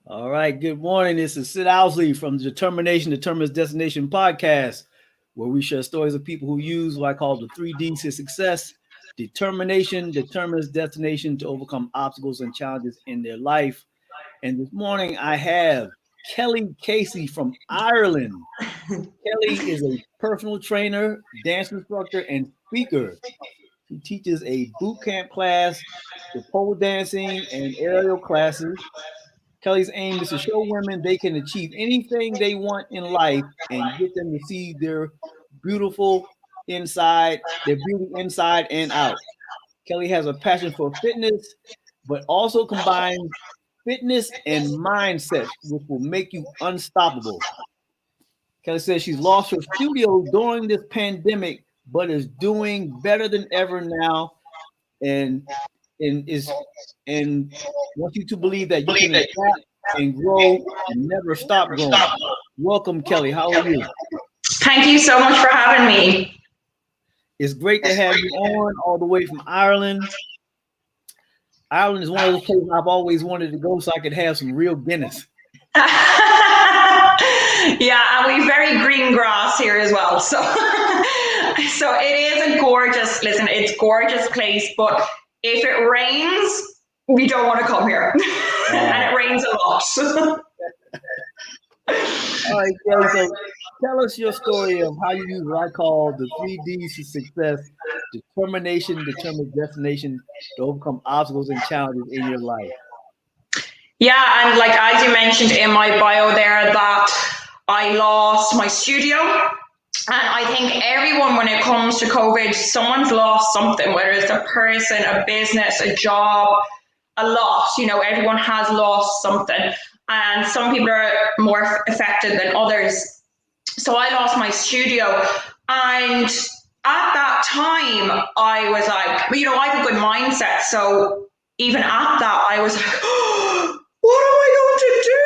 All right. Good morning. This is Sid Owsley from the Determination Determines Destination podcast, where we share stories of people who use what I call the 3Ds to success. Determination determines destination to overcome obstacles and challenges in their life. And this morning I have Kelly Casey from Ireland. Kelly is a personal trainer, dance instructor, and speaker. She teaches a boot camp class, the pole dancing, and aerial classes. Kelly's aim is to show women they can achieve anything they want in life and get them to see their beautiful inside, their beauty inside and out. Kelly has a passion for fitness, but also combines fitness and mindset, which will make you unstoppable. Kelly says she's lost her studio during this pandemic, but is doing better than ever now, and and is and wants you to believe that you can adapt and grow and never stop growing. Welcome, Kelly. How are you? Thank you so much for having me. It's great to have you on all the way from Ireland. Ireland is one of those places I've always wanted to go so I could have some real Guinness. Yeah, and we've very green grass here as well. So it is a gorgeous, it's gorgeous place, but if it rains, we don't want to come here. And it rains a lot. All right, Kelly, so tell us your story of how you use what I call the 3Ds to success: determination, determined destination to overcome obstacles and challenges in your life. Yeah, and like as you mentioned in my bio there, that I lost my studio. And I think everyone, when it comes to COVID, someone's lost something, whether it's a person, a business, a job, a lot. Everyone has lost something. And some people are more affected than others. So I lost my studio. And at that time, I was like, I have a good mindset. So even at that, I was like, oh, what am I going to do?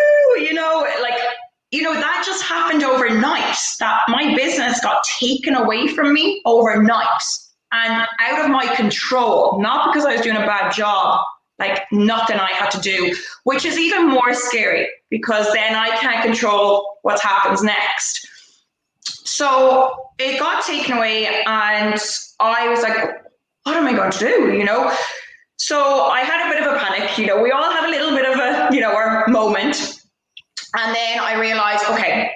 That just happened overnight, that my business got taken away from me overnight and out of my control, not because I was doing a bad job, like nothing I had to do, which is even more scary because then I can't control what happens next. So it got taken away and I was like, what am I going to do? So I had a bit of a panic. We all have a little bit of a, our moment. And then I realized, okay,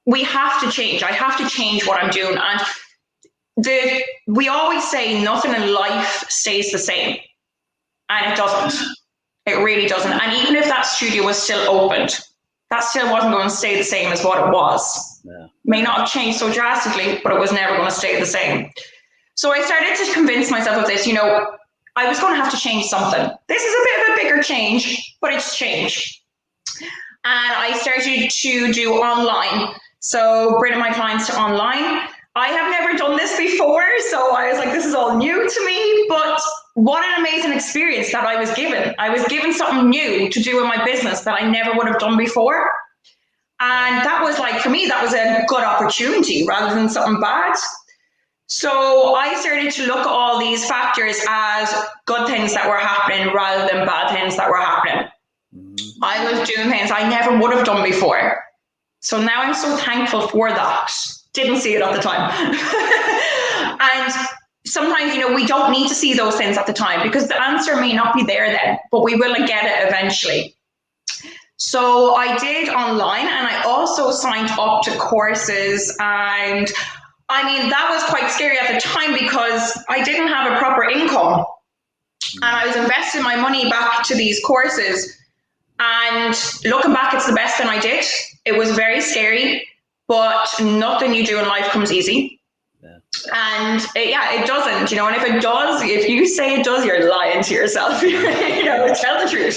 we have to change. I have to change what I'm doing. And we always say nothing in life stays the same. And it doesn't. It really doesn't. And even if that studio was still opened, that still wasn't going to stay the same as what it was. Yeah. May not have changed so drastically, but it was never going to stay the same. So I started to convince myself of this, I was going to have to change something. This is a bit of a bigger change, but it's change. And I started to do online. So bringing my clients to online. I have never done this before, so I was like, this is all new to me, but what an amazing experience that I was given. I was given something new to do in my business that I never would have done before. And that was like, for me, that was a good opportunity rather than something bad. So I started to look at all these factors as good things that were happening rather than bad things that were happening. I was doing things I never would have done before. So now I'm so thankful for that. Didn't see it at the time. And sometimes, we don't need to see those things at the time because the answer may not be there then, but we will get it eventually. So I did online and I also signed up to courses, and that was quite scary at the time because I didn't have a proper income and I was investing my money back to these courses. And looking back, it's the best thing I did. It was very scary, but nothing you do in life comes easy. Yeah. And it doesn't, and if it does, if you say it does, you're lying to yourself, tell the truth.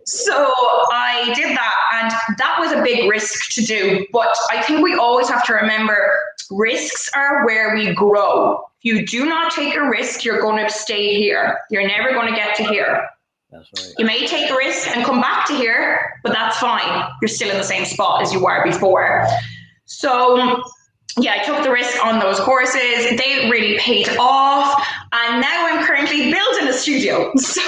So I did that, and that was a big risk to do. But I think we always have to remember risks are where we grow. If you do not take a risk, you're going to stay here. You're never going to get to here. That's right. You may take a risk and come back to here, but that's fine. You're still in the same spot as you were before. So I took the risk on those courses. They really paid off. And now I'm currently building a studio. So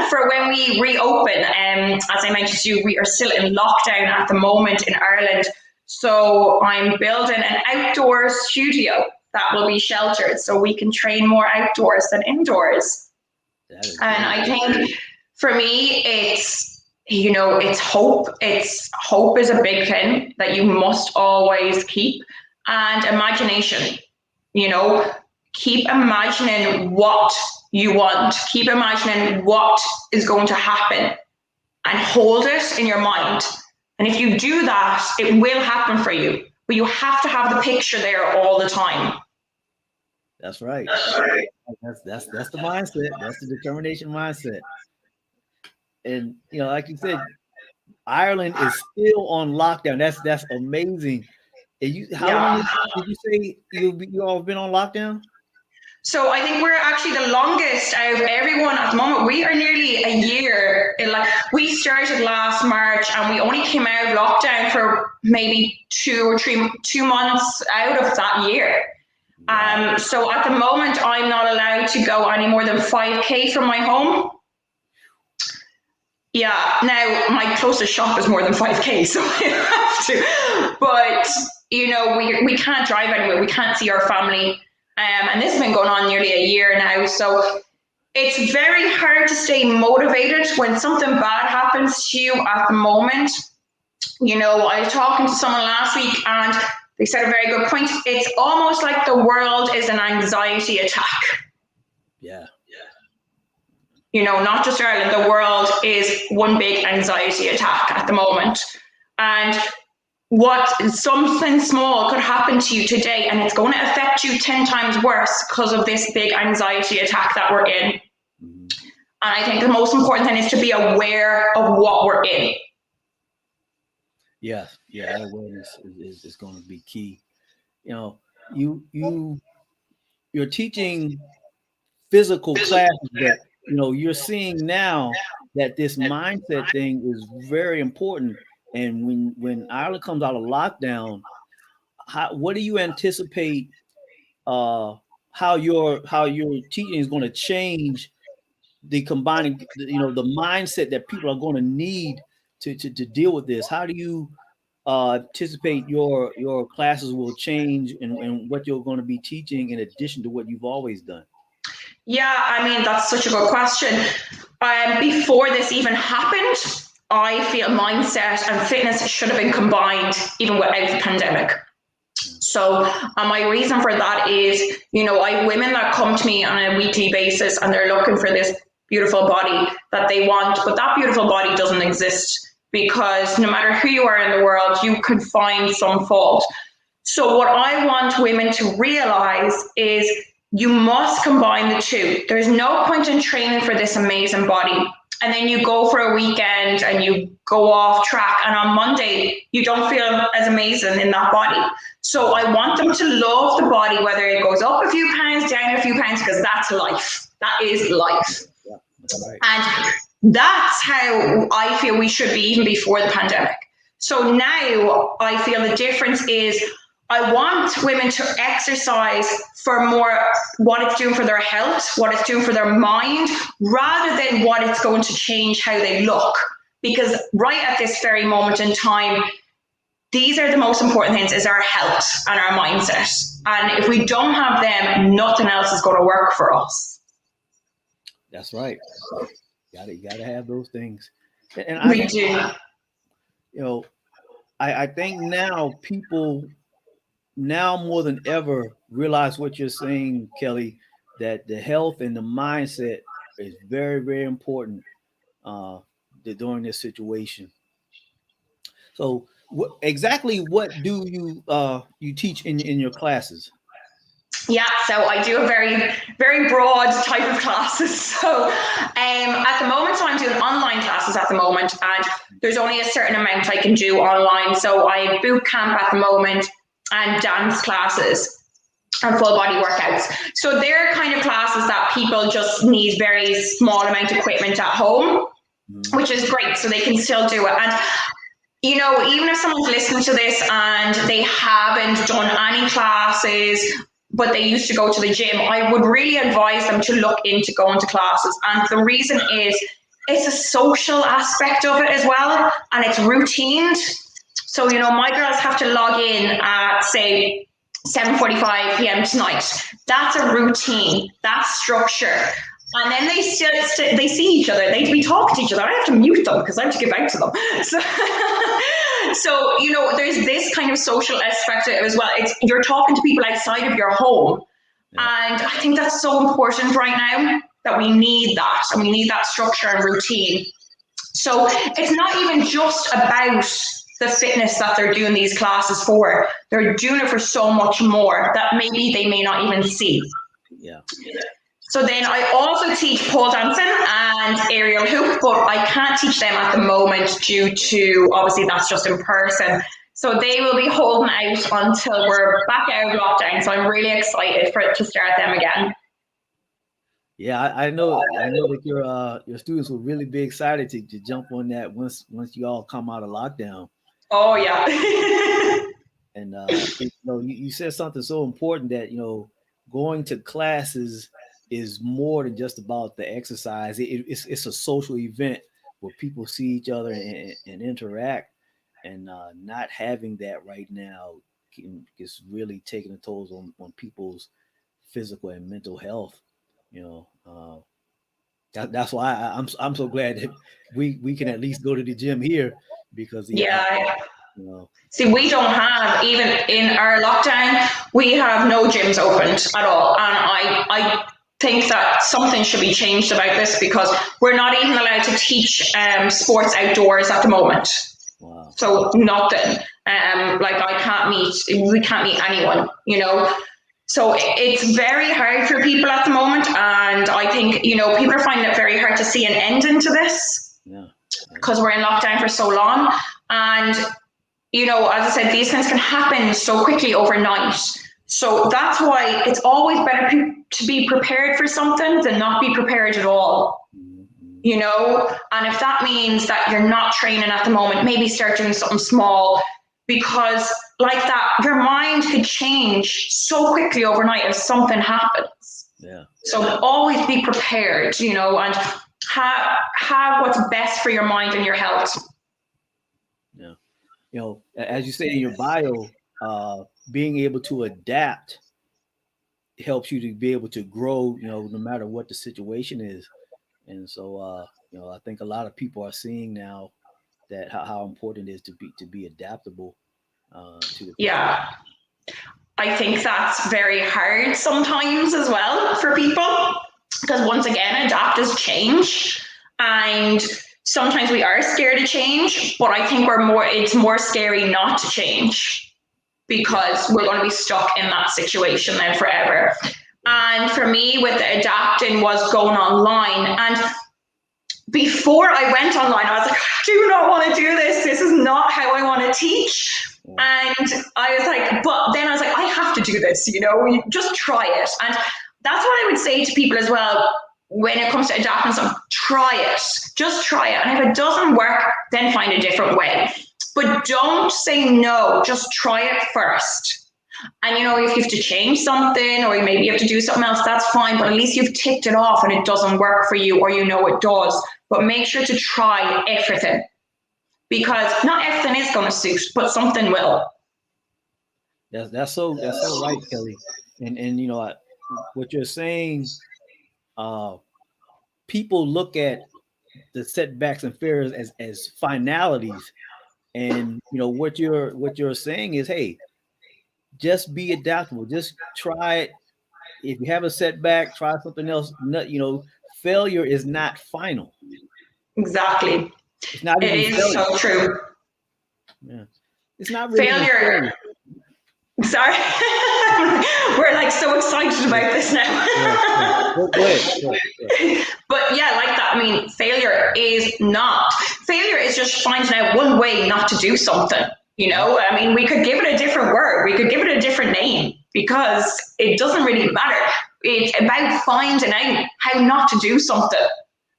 for when we reopen. As I mentioned to you, we are still in lockdown at the moment in Ireland. So I'm building an outdoor studio that will be sheltered so we can train more outdoors than indoors. And I think for me, it's hope. Hope is a big thing that you must always keep, and imagination. Keep imagining what you want. Keep imagining what is going to happen and hold it in your mind. And if you do that, it will happen for you. But you have to have the picture there all the time. That's right. That's the mindset. That's the determination mindset. And like you said, Ireland is still on lockdown. That's amazing. And how long did you say you all been on lockdown? So I think we're actually the longest out of everyone at the moment. We are nearly a year. We started last March and we only came out of lockdown for maybe 2 months out of that year. Wow. So at the moment, I'm not allowed to go any more than 5K from my home. Yeah, now my closest shop is more than 5K, so I have to. But, we can't drive anywhere. We can't see our family. And this has been going on nearly a year now. So it's very hard to stay motivated when something bad happens to you at the moment. I was talking to someone last week and they said a very good point. It's almost like the world is an anxiety attack. Yeah. Not just Ireland, the world is one big anxiety attack at the moment. And something small could happen to you today and it's going to affect you 10 times worse because of this big anxiety attack that we're in. Mm-hmm. And I think the most important thing is to be aware of what we're in. Yeah, that awareness is going to be key. You're teaching physical classes, but you're seeing now that this mindset thing is very important. And when Ireland comes out of lockdown, what do you anticipate how your teaching is going to change the combining, the mindset that people are going to need to deal with this? How do you anticipate your classes will change and what you're going to be teaching in addition to what you've always done? Yeah, that's such a good question. Before this even happened, I feel mindset and fitness should have been combined even without the pandemic. So my reason for that is, I have women that come to me on a weekly basis and they're looking for this beautiful body that they want, but that beautiful body doesn't exist because no matter who you are in the world, you can find some fault. So what I want women to realize is you must combine the two. There's no point in training for this amazing body and then you go for a weekend and you go off track and on Monday you don't feel as amazing in that body. So I want them to love the body, whether it goes up a few pounds, down a few pounds, because that's life. That is life. Yeah, that's right. And that's how I feel we should be even before the pandemic. So now I feel the difference is I want women to exercise for more what it's doing for their health, what it's doing for their mind, rather than what it's going to change how they look. Because right at this very moment in time, these are the most important things, is our health and our mindset. And if we don't have them, nothing else is going to work for us. That's right. You gotta have those things. And we do. I think now people more than ever realize what you're saying, Kelly, that the health and the mindset is very, very important during this situation. So exactly what do you teach in your classes? Yeah, so I do a very, very broad type of classes. So at the moment, I'm doing online classes at the moment, and there's only a certain amount I can do online. So I have Bootcamp at the moment and dance classes and full body workouts. So they're kind of classes that people just need very small amount of equipment at home, which is great. So they can still do it. And even if someone's listening to this and they haven't done any classes but they used to go to the gym, I would really advise them to look into going to classes. And the reason is it's a social aspect of it as well, and it's routined. So, you know, my girls have to log in at, say, 7:45 p.m. tonight. That's a routine. That's structure. And then they they see each other. We talk to each other. I have to mute them because I have to give out to them. So, you know, there's this kind of social aspect as well. You're talking to people outside of your home. And I think that's so important right now, that we need that. And we need that structure and routine. So it's not even just about the fitness that they're doing these classes for. They're doing it for so much more that maybe they may not even see. Yeah. So then I also teach pole dancing and aerial hoop, but I can't teach them at the moment due to, obviously, that's just in person. So they will be holding out until we're back out of lockdown. So I'm really excited to start them again. Yeah, I know that your students will really be excited to jump on that once you all come out of lockdown. Oh yeah. And you know, you said something so important, that, you know, going to classes is more than just about the exercise. It's a social event where people see each other and interact, and not having that right now is really taking a toll on people's physical and mental health. You know, that's why I'm so glad that we can at least go to the gym here, because you know. See, we don't have, even in our lockdown, we have no gyms opened at all, and I think that something should be changed about this, because we're not even allowed to teach sports outdoors at the moment. Wow. So nothing. Like we can't meet anyone, you know. So it's very hard for people at the moment, and I think, you know, people are finding it very hard to see an end into this. Yeah. Because we're in lockdown for so long, and, you know, as I said, these things can happen so quickly overnight. So that's why it's always better to be prepared for something than not be prepared at all. You know, and if that means that you're not training at the moment, maybe start doing something small, because like that, your mind could change so quickly overnight if something happens. Yeah. So always be prepared, you know, and have what's best for your mind and your health. Yeah. You know, as you say in your bio, being able to adapt helps you to be able to grow, you know, no matter what the situation is. And so, you know, I think a lot of people are seeing now that how important it is to be adaptable to the Yeah. I think that's very hard sometimes as well for people, because once again, adapt is change, and sometimes we are scared to change, but I think it's more scary not to change, because we're going to be stuck in that situation then forever. And for me, with the adapting was going online. And before I went online, I was like, I do not want to do this. This is not how I want to teach. And I was like, but then I was like, I have to do this, you know, just try it. And that's what I would say to people as well when it comes to adapting something. Try it. Just try it. And if it doesn't work, then find a different way. But don't say no. Just try it first. And, you know, if you have to change something, or maybe you have to do something else, that's fine. But at least you've ticked it off and it doesn't work for you, or you know it does. But make sure to try everything, because not everything is going to suit, but something will. That's so right, Kelly. And you know, what you're saying, people look at the setbacks and failures as finalities, and you know what you're saying is, hey, just be adaptable. Just try it. If you have a setback, try something else. You know, failure is not final. Exactly. It's not even it is failure. So true. Yeah. It's not really failure. Sorry. We're like so excited about this now. Go ahead. But yeah, like that. I mean, failure is just finding out one way not to do something. You know, I mean, we could give it a different word. We could give it a different name, because it doesn't really matter. It's about finding out how not to do something.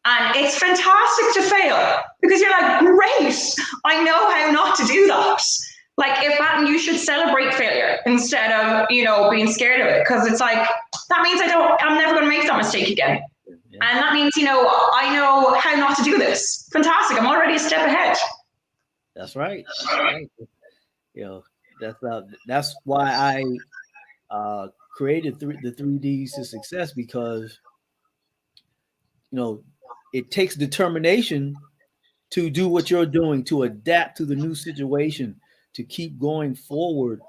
And it's fantastic to fail, because you're like, great, I know how not to do that. Like if that, you should celebrate failure instead of, being scared of it. Cause it's like, that means I'm never going to make that mistake again. Yeah. And that means, I know how not to do this. Fantastic. I'm already a step ahead. That's right. That's why I created the 3Ds to success, because, it takes determination to do what you're doing, to adapt to the new situation, to keep going forward,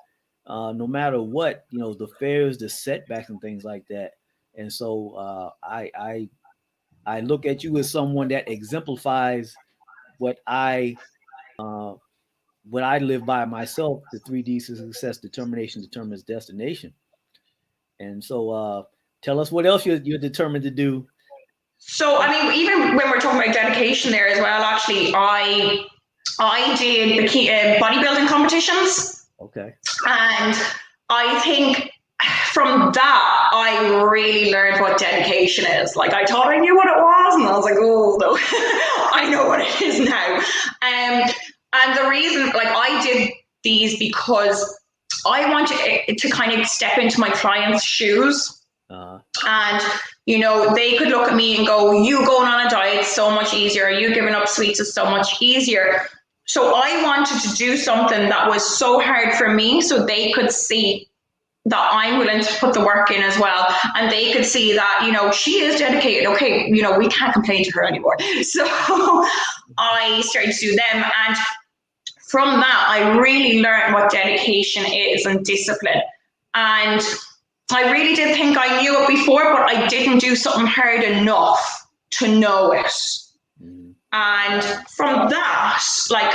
no matter what, the failures, the setbacks and things like that. And so I look at you as someone that exemplifies what I live by myself, the 3Ds of success: determination determines destination. And so tell us what else you're determined to do. So, I mean, even when we're talking about dedication there as well, actually, I did the bodybuilding competitions. Okay. And I think from that, I really learned what dedication is. Like, I thought I knew what it was, and I was like, oh, no, I know what it is now. And the reason, like, I did these because I wanted to kind of step into my clients' shoes. And, they could look at me and go, you going on a diet is so much easier. You giving up sweets is so much easier. So I wanted to do something that was so hard for me, so they could see that I'm willing to put the work in as well. And they could see that, she is dedicated. Okay, we can't complain to her anymore. So I started to do them. And from that, I really learned what dedication is and discipline. And I really did think I knew it before, but I didn't do something hard enough to know it. And from that, like,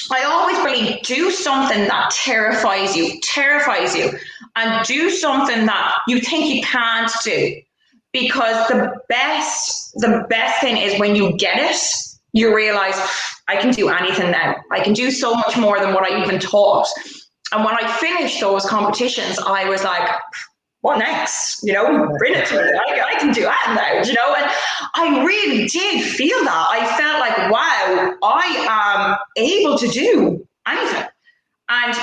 I always believe, do something that terrifies you, and do something that you think you can't do. Because the best thing is when you get it, you realize, I can do anything now. I can do so much more than what I even thought. And when I finished those competitions, I was like, what next? Bring it to me. I can do that now, and I really did feel that. I felt like, wow, I am able to do anything. And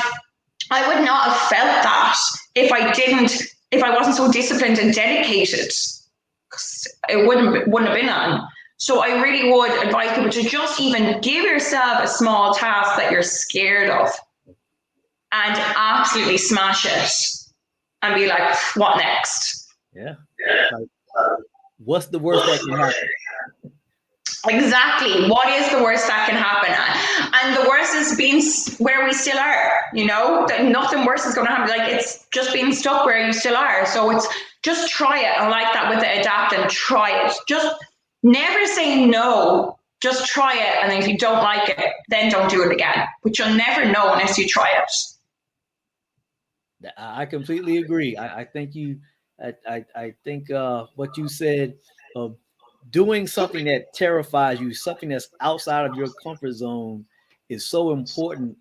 I would not have felt that if I wasn't so disciplined and dedicated. It wouldn't have been on. So I really would advise people to just even give yourself a small task that you're scared of and absolutely smash it. And be like, what next? Yeah. Like, what's the worst that can happen? Exactly. What is the worst that can happen? And the worst is being where we still are, that nothing worse is going to happen. Like, it's just being stuck where you still are. So it's just try it. I like that with the adapt and try it. Just never say no. Just try it. And then if you don't like it, then don't do it again. But you'll never know unless you try it. I completely agree. I think what you said of doing something that terrifies you, something that's outside of your comfort zone, is so important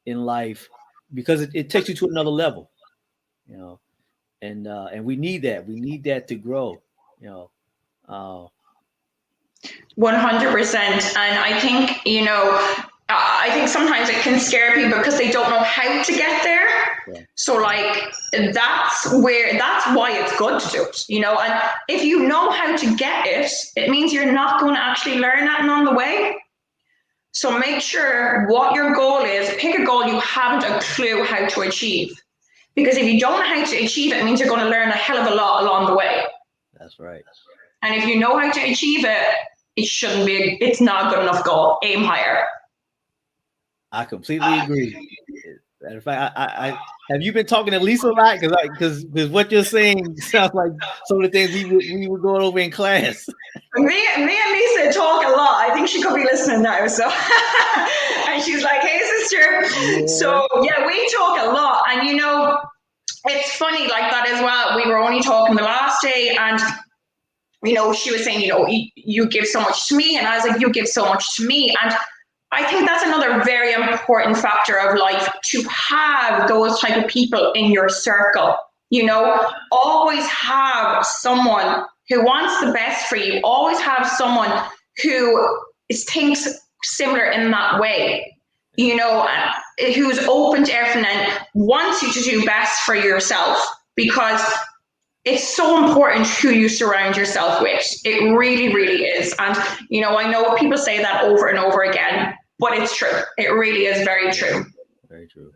in life, because it takes you to another level, and we need that. We need that to grow, 100%. And I think, I think sometimes it can scare people because they don't know how to get there. Yeah. So like, that's why it's good to do it, and if you know how to get it, it means you're not going to actually learn that on the way. So make sure what your goal is. Pick a goal you haven't a clue how to achieve, because if you don't know how to achieve it, it means you're going to learn a hell of a lot along the way. That's right. And if you know how to achieve it, it's not a good enough goal. Aim higher. I completely agree. Matter of fact, I have you been talking to Lisa a lot? Because what you're saying sounds like some of the things we were going over in class. Me and Lisa talk a lot. I think she could be listening now. So, and she's like, "Hey, sister." Yeah. So yeah, we talk a lot, and it's funny like that as well. We were only talking the last day, and she was saying, you give so much to me, and I was like, you give so much to me, and I think that's another very important factor of life, to have those type of people in your circle. Always have someone who wants the best for you. Always have someone who thinks similar in that way. you know, who's open to everything and wants you to do best for yourself, because it's so important who you surround yourself with. It really, really is. And, you know, I know people say that over and over again, but it's true. It really is very true. Very true.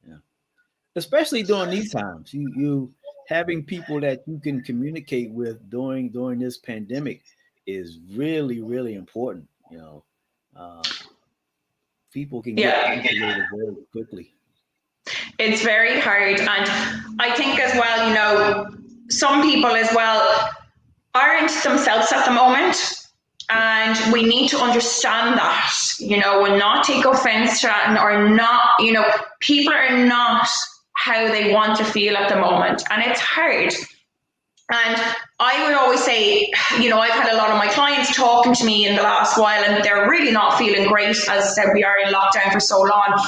Yeah. Especially during these times, you having people that you can communicate with during this pandemic is really, really important. You know, people can get isolated very quickly. It's very hard. And I think as well, you know, some people as well aren't themselves at the moment. And we need to understand that, you know, and not take offense to that, or not, you know, people are not how they want to feel at the moment. And it's hard. And I would always say, you know, I've had a lot of my clients talking to me in the last while, and they're really not feeling great. As I said, we are in lockdown for so long.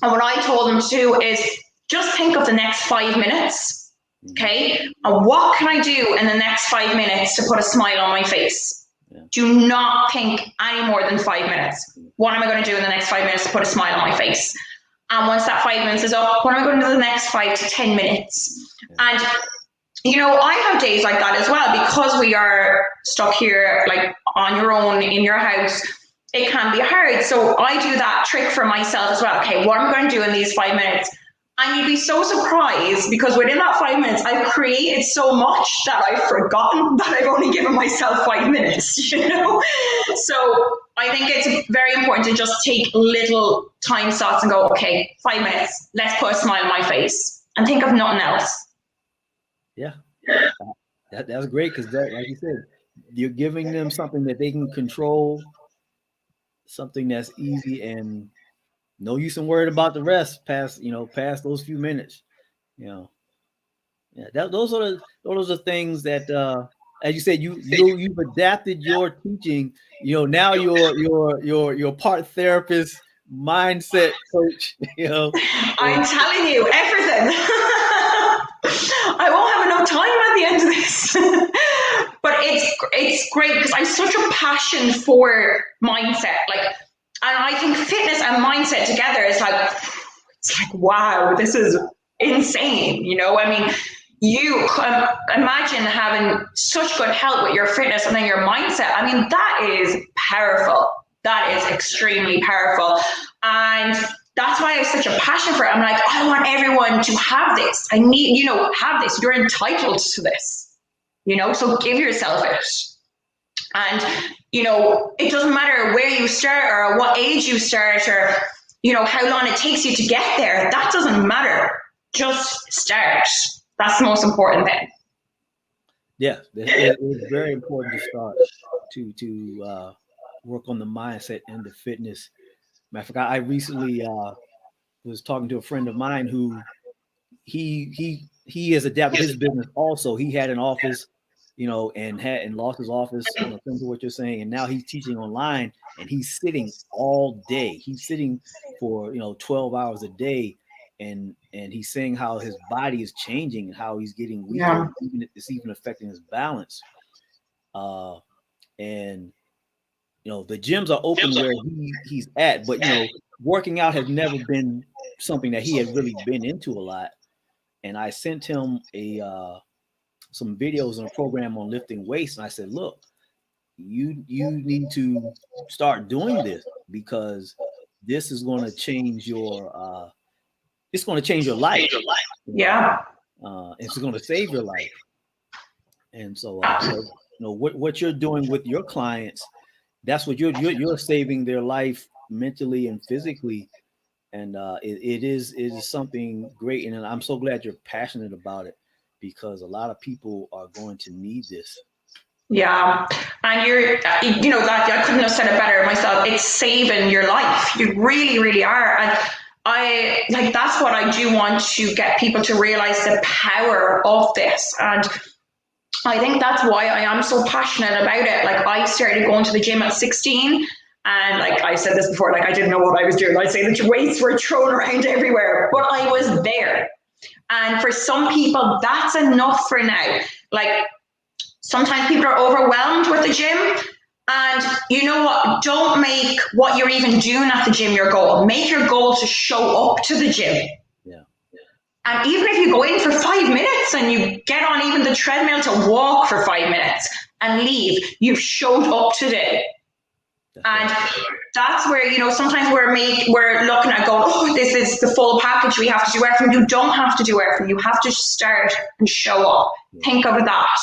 And what I told them to do is just think of the next 5 minutes, okay? And what can I do in the next 5 minutes to put a smile on my face? Yeah. Do not think any more than 5 minutes. What am I going to do in the next 5 minutes to put a smile on my face? And once that 5 minutes is up, what am I going to do the next 5 to 10 minutes? Yeah. And you know, I have days like that as well, because we are stuck here, like on your own in your house. It can be hard. So I do that trick for myself as well. Okay, what am I going to do in these 5 minutes? And you'd be so surprised, because within that 5 minutes, I've created so much that I've forgotten that I've only given myself 5 minutes, you know? So I think it's very important to just take little time slots and go, okay, 5 minutes, let's put a smile on my face and think of nothing else. Yeah, that's great, because that, like you said, you're giving them something that they can control, something that's easy, and no use in worried about the rest past those few minutes. You know, yeah, those are the things that, as you said, you've adapted your teaching. You know, now you're part therapist, mindset coach. You know, I'm telling you everything. I won't have enough time at the end of this. But it's great, because I have such a passion for mindset. Like, and I think fitness and mindset together is like, it's like, wow, this is insane. You know, I mean, you imagine having such good health with your fitness and then your mindset. I mean, that is powerful. That is extremely powerful. And that's why I have such a passion for it. I'm like, I want everyone to have this. I need, you know, have this. You're entitled to this, you know, so give yourself it. And, you know, it doesn't matter where you start or what age you start, or, you know, how long it takes you to get there. That doesn't matter. Just start. That's the most important thing. Yeah, it's very important to start to work on the mindset and the fitness. Matter of fact, I recently was talking to a friend of mine who he has adapted his business. Also, he had an office, you know, and lost his office. You know, similar to what you're saying, and now he's teaching online, and he's sitting all day. He's sitting for 12 hours a day, and he's saying how his body is changing and how he's getting weaker. Yeah. It's even affecting his balance. And you know, the gyms are open where he's at, but you know, working out has never been something that he had really been into a lot. And I sent him some videos on a program on lifting weights, and I said, look, you need to start doing this, because this is going to change your life. Yeah. It's going to save your life. And so, you know, what you're doing with your clients, that's what you're saving their life mentally and physically. And it is something great. And I'm so glad you're passionate about it, because a lot of people are going to need this. Yeah. And you know, that I couldn't have said it better myself. It's saving your life. You really, really are. And I like, that's what I do want to get people to realize, the power of this. And I think that's why I am so passionate about it. Like, I started going to the gym at 16, and like I said this before, like I didn't know what I was doing. I'd say the weights were thrown around everywhere, but I was there. And for some people, that's enough for now. Like, sometimes people are overwhelmed with the gym, And you know what? Don't make what you're even doing at the gym your goal. Make your goal to show up to the gym. Yeah. And even if you go in for 5 minutes and you get on even the treadmill to walk for 5 minutes and leave, you've showed up today. And that's where, you know, sometimes we're looking at going, oh, this is the full package. We have to do everything. You don't have to do everything. You have to start and show up. Think of that.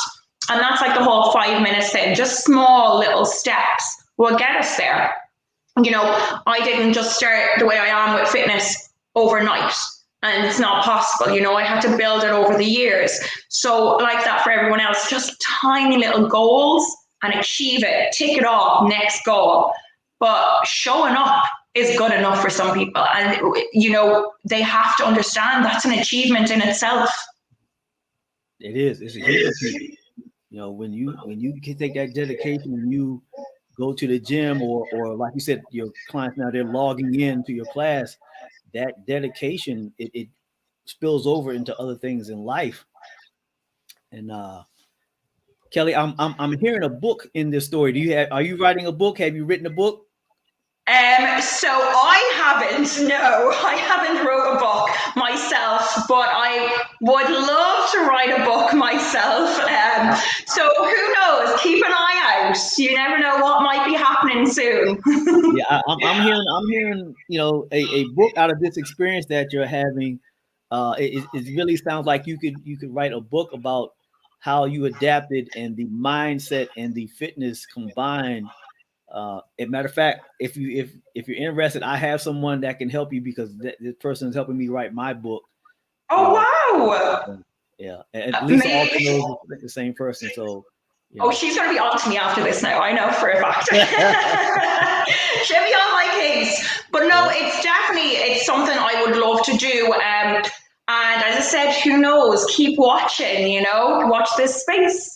And that's like the whole 5 minutes thing. Just small little steps will get us there. You know, I didn't just start the way I am with fitness overnight. And it's not possible. You know, I had to build it over the years. So like that for everyone else, just tiny little goals and achieve it, tick it off, next goal. But showing up is good enough for some people. And, you know, they have to understand that's an achievement in itself. It is. It's a huge achievement. You know, when you can take that dedication and you go to the gym or like you said, your clients now, they're logging in to your class, that dedication, it spills over into other things in life. And Kelly, I'm hearing a book in this story. Are you writing a book? Have you written a book? So I haven't wrote a book myself, but I would love to write a book myself. So who knows? Keep an eye out. You never know what might be happening soon. Yeah, I'm hearing, you know, a book out of this experience that you're having. It really sounds like you could write a book about how you adapted and the mindset and the fitness combined. As a matter of fact, if you're interested, I have someone that can help you because this person is helping me write my book. Oh wow! Yeah, and Lisa also knows the same person. So, you know. Oh, she's gonna be on to me after this now. I know for a fact. She'll be on my case. But no, it's something I would love to do. And as I said, who knows? Keep watching. You know, watch this space.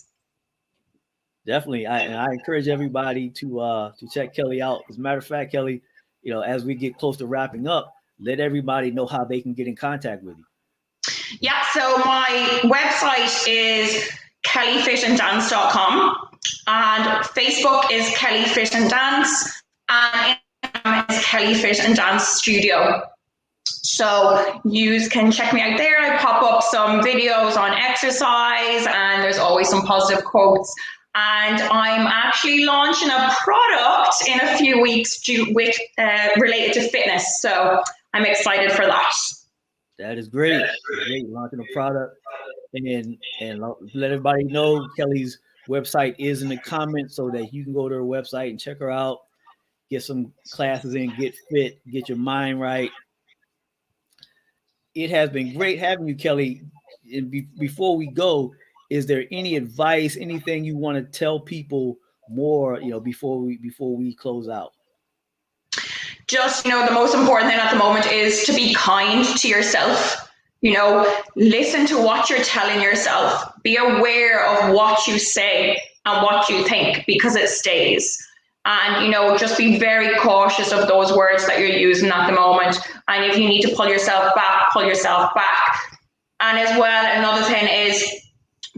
Definitely, I encourage everybody to check Kelly out. As a matter of fact, Kelly, you know, as we get close to wrapping up, let everybody know how they can get in contact with you. Yeah, so my website is kellyfitanddance.com and Facebook is Kelly Fit and Dance and Instagram is Kelly Fit and Dance Studio. So you can check me out there. I pop up some videos on exercise and there's always some positive quotes. And I'm actually launching a product in a few weeks related to fitness. So I'm excited for that. That is great. Great, launching a product. And let everybody know Kelly's website is in the comments so that you can go to her website and check her out, get some classes in, get fit, get your mind right. It has been great having you, Kelly. And before we go, is there any advice, anything you want to tell people more, you know, before we close out? Just, you know, the most important thing at the moment is to be kind to yourself. You know, listen to what you're telling yourself. Be aware of what you say and what you think because it stays. And, you know, just be very cautious of those words that you're using at the moment. And if you need to pull yourself back, pull yourself back. And as well, another thing is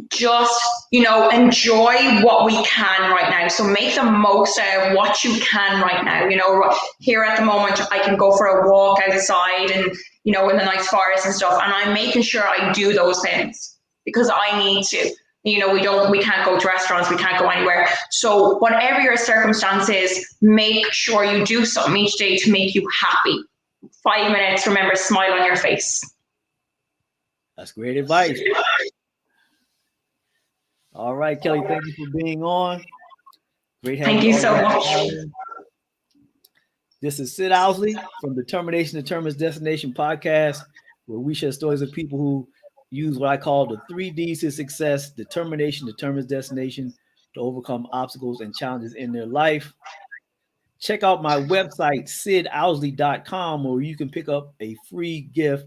just, you know, enjoy what we can right now. So make the most out of what you can right now. You know, here at the moment, I can go for a walk outside and, you know, in the nice forest and stuff. And I'm making sure I do those things because I need to. You know, we can't go to restaurants, we can't go anywhere. So whatever your circumstance is, make sure you do something each day to make you happy. 5 minutes, remember, smile on your face. That's great advice. All right, Kelly, thank you for being on. Great having you. Thank you so much. This is Sid Owsley from Determination Determines Destination podcast, where we share stories of people who use what I call the 3 Ds to success: determination, determines destination, to overcome obstacles and challenges in their life. Check out my website, sidowsley.com, where you can pick up a free gift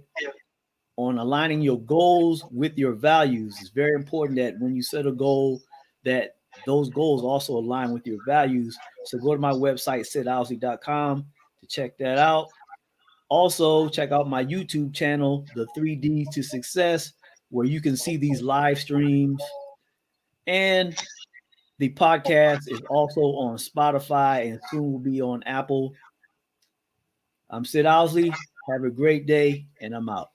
on aligning your goals with your values. It's very important that when you set a goal, that those goals also align with your values. So go to my website, sidowsley.com, to check that out. Also, check out my YouTube channel, The 3 Ds to Success, where you can see these live streams. And The podcast is also on Spotify and soon will be on Apple. I'm Sid Owsley. Have a great day, and I'm out.